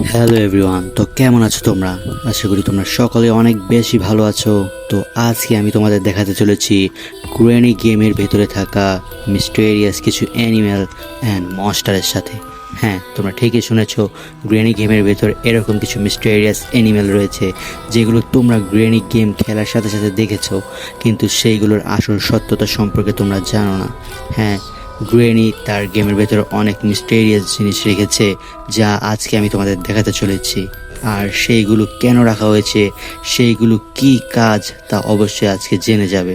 Hello everyone, তো কেমন আছো তোমরা? আশা করি তোমরা সকলে অনেক বেশি ভালো আছো। তো আজকে আমি তোমাদের দেখাতে চলেছি গ্রেনি গেমের ভেতরে থাকা মিস্টেরিয়াস কিছু অ্যানিম্যাল অ্যান্ড মনস্টারের সাথে। হ্যাঁ, তোমরা ঠিকই শুনেছো, গ্রেনি গেমের ভেতর এরকম কিছু মিস্টেরিয়াস অ্যানিম্যাল রয়েছে যেগুলো তোমরা গ্রেনি গেম খেলার সাথে সাথে দেখেছো, কিন্তু সেইগুলোর আসল সত্যতা সম্পর্কে তোমরা জানো না। হ্যাঁ, গ্রেনি তার গেমের ভেতরে অনেক মিস্টেরিয়াস জিনিস রেখেছে যা আজকে আমি তোমাদের দেখাতে চলেছি। আর সেইগুলো কেন রাখা হয়েছে, সেইগুলো কি কাজ, তা অবশ্যই আজকে জেনে যাবে।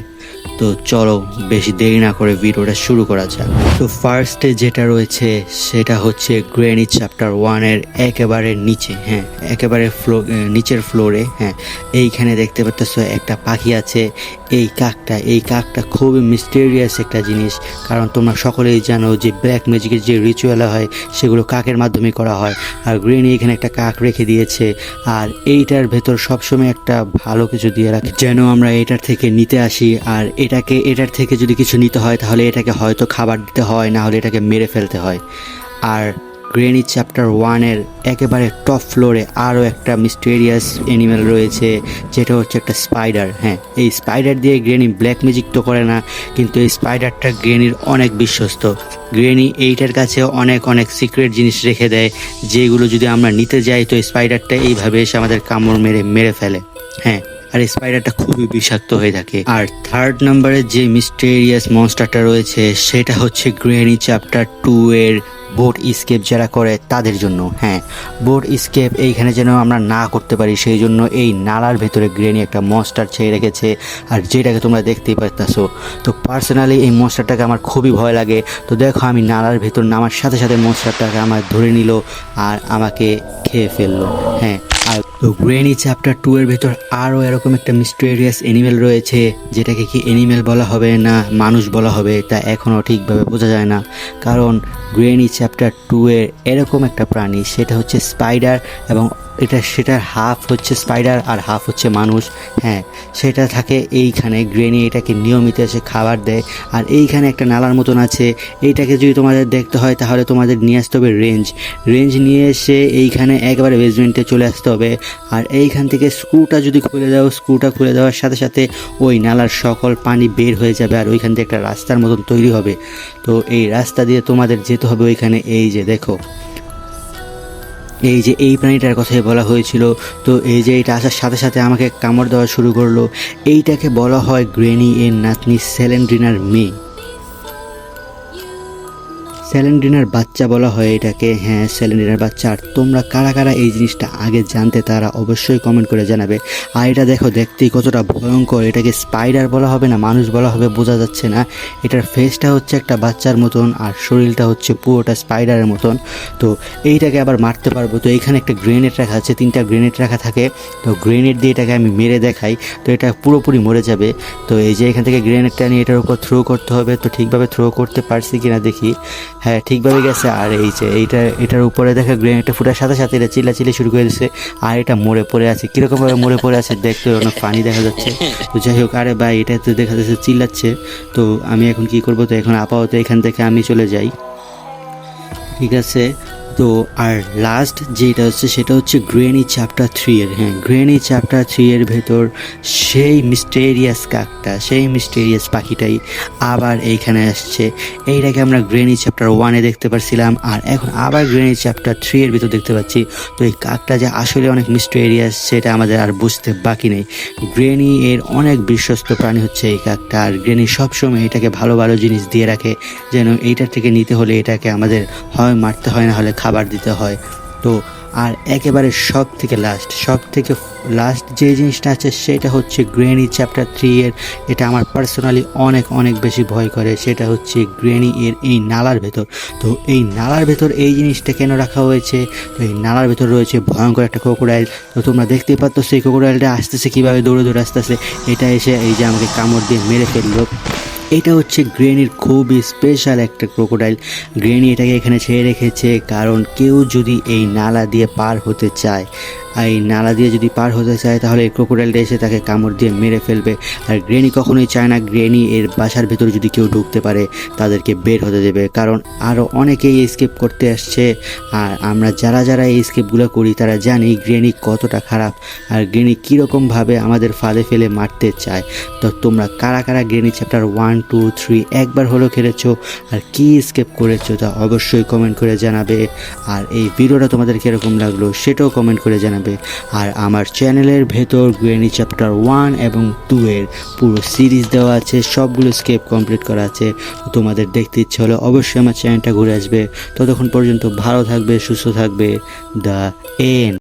তো চলো বেশি দেরি না করে ভিডিওটা শুরু করা যাক। তো ফার্স্টে যেটা রয়েছে সেটা হচ্ছে গ্রেনি চ্যাপ্টার 1-এর একেবারে নিচে। হ্যাঁ, একেবারে নিচের ফ্লোরে। হ্যাঁ, এইখানে দেখতে পাচ্ছ একটা পাখি আছে। এই কাকটা খুবই মিস্টেরিয়াস একটা জিনিস, কারণ তোমরা সকলেই জানো যে ব্ল্যাক ম্যাজিকের যে রিচুয়াল হয় সেগুলো কাকের মাধ্যমে করা হয়। আর গ্রেনি এখানে একটা কাক রেখে দিয়েছে, আর এইটার ভেতর সবসময় একটা ভালো কিছু দিয়ে রাখে যেন আমরা এটার থেকে নিতে আসি। আর এটার থেকে যদি কিছু নিতে হয় তাহলে এটাকে হয়তো খাবার দিতে হয়, না হলে এটাকে মেরে ফেলতে হয়। আর গ্রেনি চ্যাপ্টার 1-এর একেবারে টপ ফ্লোরে আরও একটা মিস্টেরিয়াস অ্যানিম্যাল রয়েছে, যেটা হচ্ছে একটা স্পাইডার। হ্যাঁ, এই স্পাইডার দিয়ে গ্রেনি ব্ল্যাক ম্যাজিক তো করে না, কিন্তু এই স্পাইডারটা গ্রেনির অনেক বিশ্বস্ত। গ্রেনি এইটার কাছে অনেক অনেক সিক্রেট জিনিস রেখে দেয়, যেগুলো যদি আমরা নিতে যাই তো স্পাইডারটা এইভাবে এসে আমাদের কামড় মেরে ফেলে। হ্যাঁ, আর এই স্পাইডারটা খুবই বিষাক্ত হয়ে থাকে। আর থার্ড নাম্বারে যে মিস্টেরিয়াস মনস্টারটা রয়েছে সেটা হচ্ছে গ্রেনি চ্যাপ্টার 2-এর বোট স্কেপ যারা করে তাদের জন্য। হ্যাঁ, বোট স্কেপ এইখানে যেন আমরা না করতে পারি সেই জন্য এই নালার ভেতরে গ্রেনি একটা মনস্টার ছেড়ে রেখেছে, আর যেটাকে তোমরা দেখতেই পাচ্ছো। তো পার্সোনালি এই মনস্টারটাকে আমার খুবই ভয় লাগে। তো দেখো, আমি নালার ভেতর নামার সাথে সাথে মনস্টারটাকে আমার ধরে নিল আর আমাকে খেয়ে ফেললো। হ্যাঁ, আর তো গ্রেনি চ্যাপ্টার 2-এর ভেতর আরও এরকম একটা মিস্টেরিয়াস অ্যানিমেল রয়েছে, যেটাকে কি অ্যানিমেল বলা হবে না মানুষ বলা হবে তা এখনও ঠিকভাবে বোঝা যায় না। কারণ গ্রেনি চ্যাপ্টার 2-এর এরকম একটা প্রাণী, সেটা হচ্ছে স্পাইডার, এবং সেটার হাফ হচ্ছে স্পাইডার আর হাফ হচ্ছে মানুষ। হ্যাঁ, সেটা থাকে এইখানে। গ্রেনি এটাকে নিয়মিত এসে খাবার দেয়। আর এইখানে একটা নালার মতন আছে, এইটাকে যদি তোমাদের দেখতে হয় তাহলে তোমাদের নিয়ে আসতে হবে রেঞ্জ নিয়ে এসে এইখানে একেবারে বেসমেন্টে চলে আসতে হবে। আর এইখান থেকে স্ক্রুটা খুলে দেওয়ার সাথে সাথে ওই নালার সকল পানি বের হয়ে যাবে, আর ওইখান থেকে একটা রাস্তার মতন তৈরি হবে। তো এই রাস্তা দিয়ে তোমাদের যেতে হবে ওইখানে। এই যে দেখো, এই প্রাণীটার কথাই বলা হয়েছিল। তো এই যে এটা আসার সাথে সাথে আমাকে কামড় দেওয়া শুরু করলো। এইটাকে বলা হয় গ্রেনি এর নাতনি স্যালেন্ড্রিনার মেয়ে, স্যালেন্ড্রিনার বাচ্চা বলা হয় এটাকে। হ্যাঁ, স্যালেন্ড্রিনার বাচ্চা। আর তোমরা কারা কারা এই জিনিসটা আগে জানতে তারা অবশ্যই কমেন্ট করে জানাবে। আর এটা দেখো, দেখতেই কতটা ভয়ঙ্কর। এটাকে স্পাইডার বলা হবে না মানুষ বলা হবে বোঝা যাচ্ছে না। এটার ফেসটা হচ্ছে একটা বাচ্চার মতন আর শরীরটা হচ্ছে পুরোটা স্পাইডারের মতন। তো এইটাকে আবার মারতে পারবো। তো এখানে একটা গ্রেনেড রাখা আছে, 3টা গ্রেনেড রাখা থাকে। তো গ্রেনেড দিয়ে এটাকে আমি মেরে দেখাই, তো এটা পুরোপুরি মরে যাবে। তো এই যে এখান থেকে গ্রেনেডটা নিয়ে এটার উপর থ্রো করতে হবে। তো ঠিকভাবে থ্রো করতে পারছি কিনা দেখি। হ্যাঁ, ঠিকভাবে গেছে। আর এই যে এটার উপরে দেখা গ্রেনেডটা ফুটার সাথে সাথে এটা চিল্লাচিল্লি শুরু করে দিচ্ছে, আর এটা মরে পড়ে আছে। কীরকমভাবে মরে পড়ে আছে দেখতে অনেক ফানি দেখা যাচ্ছে। তো যাই হোক, আরে ভাই, এটা তো দেখা যাচ্ছে চিল্লাচ্ছে। তো আমি এখন কি করব? তো এখন আপাতত এখান থেকে আমি চলে যাই, ঠিক আছে। তো আর লাস্ট যেটা হচ্ছে সেটা হচ্ছে গ্রেনি চ্যাপ্টার 3-এর। হ্যাঁ, গ্রেনি চ্যাপ্টার 3-এর ভেতর সেই মিস্টেরিয়াস কাকটা, সেই মিস্টেরিয়াস পাখিটাই আবার এইখানে আসছে। এইটাকে আমরা গ্রেনি চ্যাপ্টার 1-এ দেখতে পাচ্ছিলাম, আর এখন আবার গ্রেনি চ্যাপ্টার 3-এর ভিতর দেখতে পাচ্ছি। তো এই কাকটা যে আসলে অনেক মিস্টেরিয়াস সেটা আমাদের আর বুঝতে বাকি নেই। গ্রেনি এর অনেক বিশ্বস্ত প্রাণী হচ্ছে এই কাকটা, আর গ্রেনি সবসময় এটাকে ভালো ভালো জিনিস দিয়ে রাখে, যেন এইটার থেকে নিতে হলে এটাকে আমাদের হয় মারতে হয়, না হলে খাবার দিতে হয়। তো আর একেবারে সব থেকে লাস্ট যে জিনিসটা আছে সেটা হচ্ছে গ্রেনি চ্যাপ্টার 3-এর। এটা আমার পার্সোনালি অনেক অনেক বেশি ভয় করে। সেটা হচ্ছে গ্রেনি এর এই নালার ভেতর। তো এই নালার ভেতর এই জিনিসটা কেন রাখা হয়েছে? তো এই নালার ভেতর রয়েছে ভয়ঙ্কর একটা ক্রোকোডাইল। তো তোমরা দেখতেই পাচ্ছ সেই ক্রোকোডাইলটা আসতেছে কীভাবে, দৌড়ে দৌড়ে আসতেছে। এটা এসে এই যে আমাকে কামড় দিয়ে মেরে ফেললো। এটা হচ্ছে গ্রেনির খুবই স্পেশাল একটা ক্রোকোডাইল। গ্রেনি এটাকে এখানে ছেড়ে রেখেছে কারণ কেউ যদি এই নালা দিয়ে পার হতে চায় আর এই নালা দিয়ে যদি পার হতে চায় তাহলে এই ক্রোকোডাইলটা এসে তাকে কামড় দিয়ে মেরে ফেলবে। আর গ্রেনি কখনোই চায় না গ্রেনি এর বাসার ভেতরে যদি কেউ ঢুকতে পারে তাদেরকে বের হতে দেবে, কারণ আরও অনেকেই স্কেপ করতে আসছে। আর আমরা যারা যারা এই স্কেপগুলো করি তারা জানি গ্রেনি কতটা খারাপ আর গ্রেনি কীরকমভাবে আমাদের ফাঁদে ফেলে মারতে চায়। তো তোমরা কারা কারা গ্রেনি চ্যাপ্টার 1, 2, 3 একবার হলেও খেলেছো আর কি স্কেপ করেছো তা অবশ্যই কমেন্ট করে জানাবে। আর এই ভিডিওটা তোমাদের কীরকম লাগলো সেটাও কমেন্ট করে জানাবে। আর আমার চ্যানেলের ভেতর গ্রেনি চ্যাপ্টার 1 এবং 2 এর পুরো সিরিজ দেওয়া আছে, সবগুলো স্কেপ কমপ্লিট করা আছে। তো তোমাদের দেখতে ইচ্ছে হলে অবশ্যই আমার চ্যানেলটা ঘুরে আসবে। ততক্ষণ পর্যন্ত ভালো থাকবে, সুস্থ থাকবে। The end.